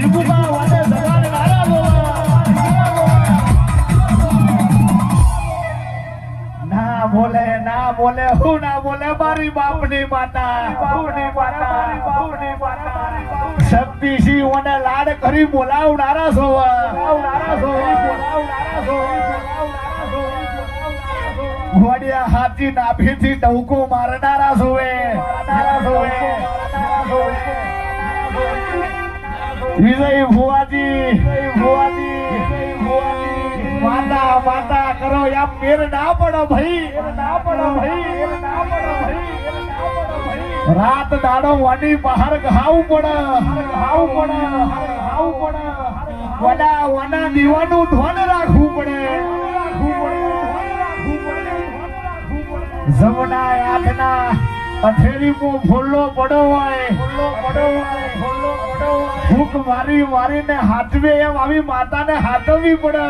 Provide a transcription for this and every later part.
જીબુકા વાને જગાડ નારા ના બોલે હું ના બોલે મારી બાપની માતા શક્તિસિંહ ઓને લાડ કરી બોલાવનારા છો ઘોડિયા હાથી નાભીથી ડંકો મારનારા સોવે વિજય ભુવાજી માતા કરો યા મેર ના પડો ભાઈ રાત દાડો વાની બહાર ઘાવું પડે વના દીવાનું ધોન રાખવું પડે જમના હાથના અથેરી મો ભોલો પડો હોય ભૂખ મારીને હાથવે એમ આવી માતાને હાથવી પડે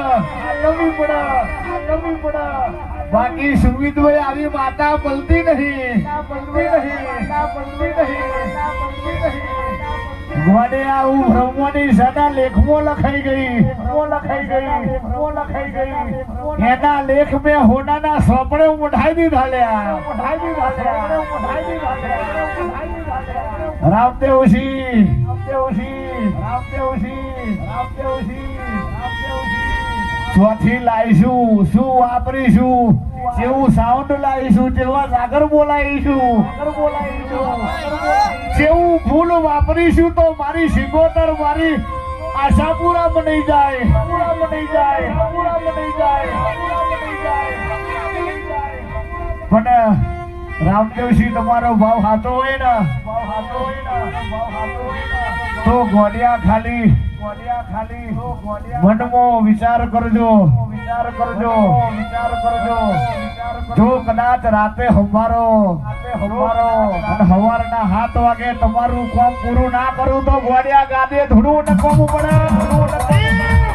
બાકી સુમિતભાઈ આવી માતા બોલતી નહીં ગોડે આવું બ્રહ્મની સદા લેખમાં લખાઈ ગઈ એના લેખ મેં હોનાના સોપડે ઉઠાઈ દીધા લ્યા રામદેવસિંહ ચોથી લાવીશું શું વાપરીશું કેવું સાઉન્ડ લાવીશું જેવા સાગર બોલાવીશું જેવું ફૂલ વાપરીશું તો મારી સિગોતર મારી આશાપુરા બની જાય પણ રામદેવસિંહ તમારો ભાવ હાથો હોય ને તો ગોડિયા ખાલી મનમાં વિચાર કરજો જો કદાચ રાતે હવારો અને હવારના 7 વાગે તમારું કામ પૂરું ના કરું તો ગોડિયા ગાદે ધૂળું નખવું પડે